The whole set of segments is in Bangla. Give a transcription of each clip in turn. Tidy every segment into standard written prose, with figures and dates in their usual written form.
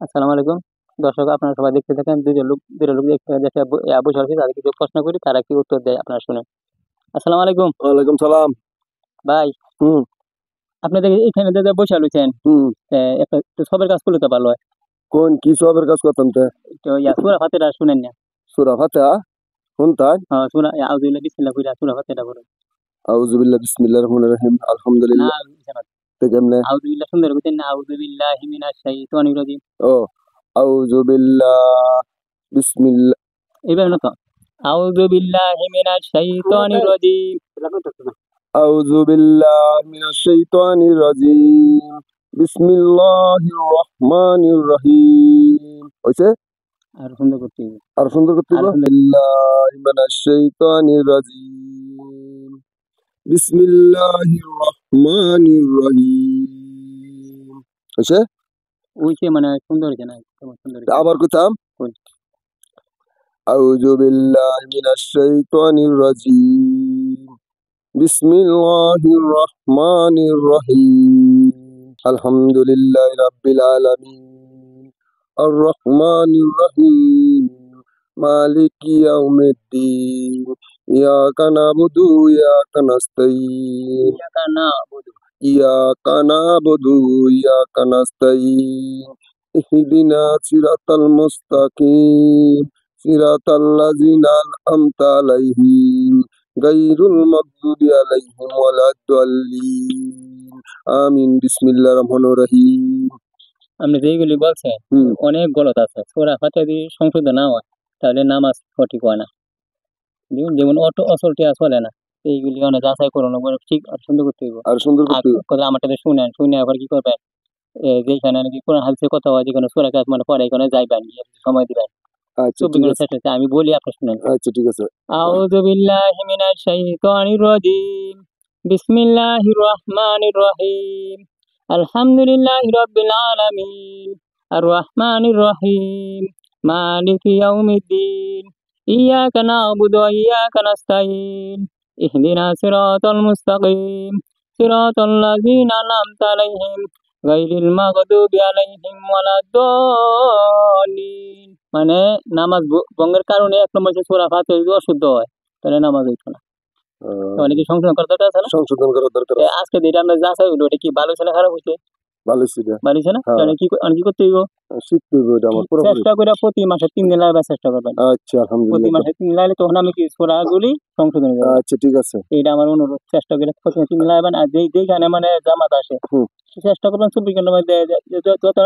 আসসালামু আলাইকুম। দর্শক আপনারা সবাই দেখতে থাকেন। ২ টা লোক দেখতে দেখে বসে আছে। তাদের কিছু প্রশ্ন করি, তারা কি উত্তর দেয় আপনারা শুনেন। আসসালামু আলাইকুম। ওয়ালাইকুম সালাম। ভাই, হুম আপনাদের এখানে যে বসে রয়েছেন, হুম একটা একটু সবের কাজ করলে তো ভালো হয়। কোন কি সবের কাজ করতাম তে? একটু সূরা ফাতিহা শুনেন না? সূরা ফাতিহা শুনতাম। হ্যাঁ, সূরা আউযু বিল্লাহি বিসমিল্লাহ কইরা সূরা ফাতিহাটা পড়ুন। আউযু বিল্লাহি বিসমিল্লাহির রহমানির রহিম না, আলহামদুলিল্লাহ। তে কেমনে? আউযু বিল্লাহ সুন্দর কইতেন না, আউযু বিল্লাহি মিনাশ শাইতানির রাজিম। ও আউযু বিল্লাহ বিসমিল্লাহ। এইভাবে না তো? আউযু বিল্লাহি মিনাশ শাইতানির রাজিম। আউযু বিল্লাহি মিনাশ শাইতানির রাজিম বিসমিল্লাহির রহমানির রহিম। হইছে? আর সুন্দর করতে হবে। আর সুন্দর করতে আর হবে। সুন্দর। বিল্লাহি মিনাশ শাইতানির রাজিম বিসমিল্লাহির রহমানির রহিম। হইছে? ওইছে মানে সুন্দর হয়েছে না? কেমন সুন্দর হয়েছে? আবার কইতাম। কোন? আউযু বিল্লাহি মিনাশ শাইতানির রাজিম বিসমিল্লাহির রহমানির রহিম আলহামদুলিল্লাহি রাব্বিল আলামিন আর রহমানির রহিম মালিকি ইয়াউমিদ্দিন ইয়াকা নাবুদু ইয়াকা নাস্তাইন ইয়াকা না'বুদু। ইয়াকা নাবুদু ইয়াকা নাস্তাইন ইহদিনা সিরাতাল মুস্তাকিম সিরাতাল্লাযিনা আন'আমতা আলাইহিম গায়রুল মাগদুবি আলাইহিম ওয়ালাদ-দাল্লিন আমিন। বিসমিল্লাহির রহমানির রহিম। আপনি যেইগুলি বলছেন অনেক গলত আছে। সূরা ফাতিহা যদি সংশোধন না হয় তাহলে নামাজ সঠিক হয় না। যেমন অচলটি চলে না। এইগুলি অনেক যাচাই করুন, ঠিক আর সুন্দর করতে হইব। আর সুন্দর আর করতে হবে। কথা আমারটাতে শুনেন, শুনে আবার কি করবেন, যেখানে নাকি কোরআন হাদিসের কথা হয়, যেখানে সূরা কাজ মানে পড়ে, এখানে যাইবেন, গিয়ে সময় দিবেন। আচ্ছা 24 ঠিক ঘন্টা আছে। চেষ্টা, আমি বলি আপনি শুনেন। আচ্ছা ঠিক আছে। আউযু বিল্লাহি মিনাশ শাইতানির রাজিম। বিসমিল্লাহির রহমানির রহিম। আলহামদুলিল্লাহি রাব্বিল আলামিন। আর রহমানির রহিম। মালিকি ইয়াউমিদ্দিন। ইয়াকা না'বুদু ওয়া ইয়াকা নাস্তাইন। ইহদিনাস সিরাতাল মুস্তাকিম। সিরাতাল লাযিনা আন'আমতা আলাইহিম গায়রিল মাগদুবি আলাইহিম ওয়ালাদ-দাল্লিন। মানে নামাজ ভঙ্গের কারণে এক নম্বর হচ্ছে সূরা ফাতিহা যদি অশুদ্ধ হয় তাহলে নামাজ হইতো না। অনেকে সংশোধন করার দরকার আছে না? সংশোধন করার দরকার আছে। আজকে যেটা আমরা যাচাই হইলো, এটা কি ভালো হয়েছে না খারাপ হয়েছে? ভালো ছিল। ভালো হয়েছে না? হ্যাঁ। তাহলে কি করতে হইব? শিখতে হবে এটা আমার পুরোপুরি। চেষ্টা করে প্রতি মাসে 3 দিন লাগাবার চেষ্টা করবেন। আচ্ছা প্রতি আলহামদুলিল্লাহ। মাসে 3 দিন লাগালে তখন আমি কি সূরাগুলি সংশোধন করব। আচ্ছা ঠিক আছে। এইটা আমার অনুরোধ। চেষ্টা করে প্রতি মাসে 3 দিন লাগাবেন। আর যেইখানে মানে জামাত আসে চেষ্টা করবেন 24 ঘন্টার মধ্যে যত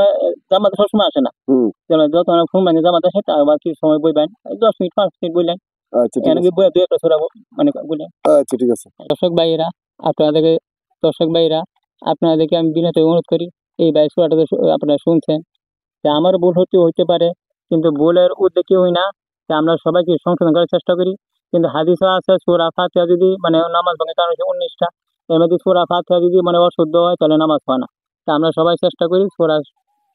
জামাত সবসময় আসে না। যত ফোন মানে জামাত আসে তার আবার কিছু সময় বইবেন, 10 মিনিট 5 মিনিট বললেন। আচ্ছা ঠিক আছে। বইয়ে 2 একটা সূরা মানে বললেন। আচ্ছা ঠিক আছে। দর্শক ভাইয়েরা, আপনাদেরকে আমি বিনীত অনুরোধ করি, এই সূরাটা তো আপনারা শুনছেন, যে আমারও ভুল হইতে পারে, কিন্তু ভুলের ঊর্ধ্বে কেউই না। আমরা সবাইকে সংশোধন করার চেষ্টা করি। কিন্তু হাদিসও আছে সূরা ফাতিহা যদি মানে নামাজ ভঙ্গের কারণ হচ্ছে 19টা, এর মধ্যে সূরা ফাতিহা যদি মানে অশুদ্ধ হয় তাহলে নামাজ হয় না। তা আমরা সবাই চেষ্টা করি সূরা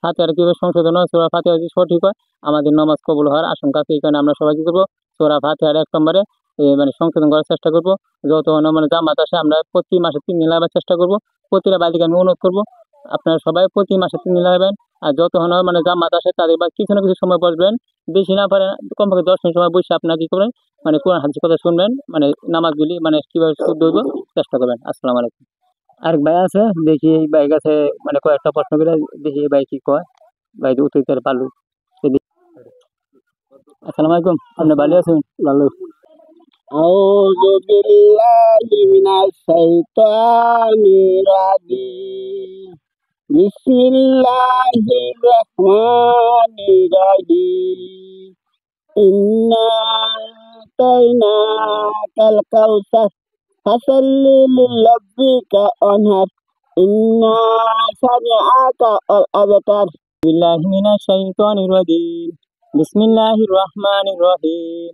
ফাতিহার কিভাবে সংশোধন হয়, সূরা ফাতিহা যদি সঠিক হয় আমাদের নামাজ কবুল হওয়ার আশঙ্কা আছে। এই কারণে আমরা সবাই কি করবো, সূরা ফাতিহার 1 নম্বরে মানে সংশোধন করার চেষ্টা করবো। যত মানে জামাত আসে আমরা প্রতি মাসে 3 দিন লাগাবার চেষ্টা করবো। প্রতিটা বাড়িকে আমি অনুরোধ করবো আপনারা সবাই প্রতি মাসে 3 দিন লাগাবেন। আর যত মানে জামাত আসে তাদের বা কিছু না কিছু সময় বসবেন, বেশি না পারেন কমপক্ষে 10 মিনিট সময় বসে আপনারা কি করবেন, মানে কোরআন হাদিসের কথা শুনবেন, মানে নামাজগুলি মানে কিভাবে শুদ্ধ হইব চেষ্টা করবেন। আসসালামু আলাইকুম। আরেক ভাই আছে, দেখি এই ভাই কাছে মানে কয়েকটা প্রশ্ন করে দেখি এই ভাই কি কয়, ভাই উত্তর দিতে পারলো। আসসালামু আলাইকুম, আপনি ভালো আছেন? ভালো। আউযু বিল্লাহি মিনাশ শাইতানির রাজিম বিসমিল্লাহির রহমানির রহিম ইন্না আতাইনাকাল কাউসার ফাসাল্লি লিরাব্বিকা ওয়ানহার ইন্না শানিআকা আল আবতার। বিল্লাহি মিনাশ শাইতানির রাজিম বিসমিল্লাহির রহমানির রহিম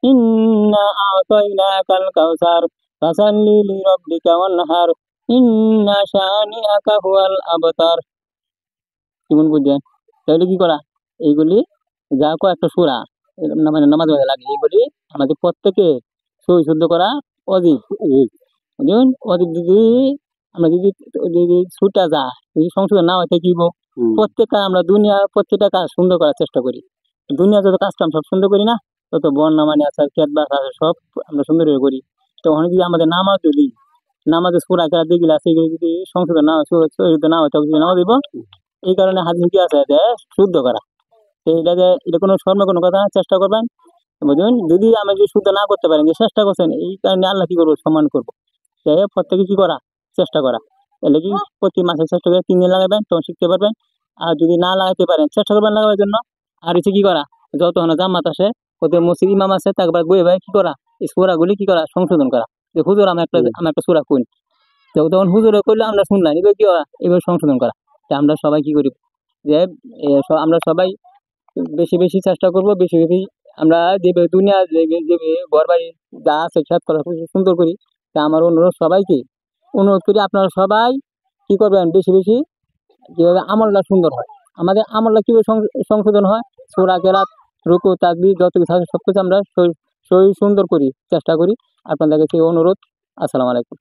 ইন্না আতাইনাকাল কাউসার ফাসাল্লি লিরাব্বিকা ওয়ানহার ইন্না শানিআকা হুয়াল আবতার। কেমন বুঝছেন? তাহলে কি করা, এইগুলি যা কয়েকটা সূরা মানে নামাজ লাগে, এইগুলি আমাদের প্রত্যেকে সহি শুদ্ধ করা অজিব। বুঝুন, অজিব যদি আমরা যদি ছুটা যা যদি সংশোধন না হয় কি প্রত্যেকটা আমরা প্রত্যেকটা কাজ সুন্দর করার চেষ্টা করি। দুনিয়া যত কাজটা আমরা সব সুন্দর করি না, তত বন্যা মানে আছে, ক্ষেত বাস আছে, সব আমরা সুন্দর করে করি। তো ওখানে যদি আমাদের নামাজ যদি নামাজের সূরা কেরা যেগুলো আছে এগুলো যদি সংশোধন না হয়, সংশোধিত না হয়, তখন নামাজ দিব। এই কারণে হাদিসে কি আছে যে শুদ্ধ করা। তো এটা কোনো শর্মে কোনো কথা না, চেষ্টা করবেন। বুঝলেন, যদি আমরা যদি শুদ্ধ না করতে পারেন, যে চেষ্টা করছেন, এই কারণে আল্লাহ কি করবো, সম্মান করবো। তাই প্রত্যেকে কি করা, চেষ্টা করা। তাহলে কি প্রতি মাসে চেষ্টা করে 3 দিন লাগাবেন, তখন শিখতে পারবেন। আর যদি না লাগাতে পারেন, চেষ্টা করবেন লাগাবার জন্য। আর হচ্ছে কি করা, যত জামাত আসে, ওদের মসজিদ ইমাম আছে, তাকে বই ভাই কি করা, এই সূরাগুলি কি করা, সংশোধন করা। যে হুজুর আমার একটা সূরা কই, তো তখন হুজুরে করলে আমরা শুনলাম, এবার কি করা, এবার সংশোধন করা। তা আমরা সবাই কি করি যে আমরা সবাই বেশি বেশি চেষ্টা করব, বেশি বেশি আমরা যে দুনিয়া যে ঘর বাড়ি যা আছে খেত করা সুন্দর করি। তা আমার অনুরোধ করি, আপনারা সবাই কি করবেন, বেশি বেশি যেভাবে আমলটা সুন্দর হয়, আমাদের আমলটা কিভাবে সংশোধন হয়, সূরা কেরাত, রুকু, তাকবীর যত কিছু আছে সবকিছু আমরা সহি সুন্দর করি, চেষ্টা করি। আপনাদের কাছে অনুরোধ। আসসালামু আলাইকুম।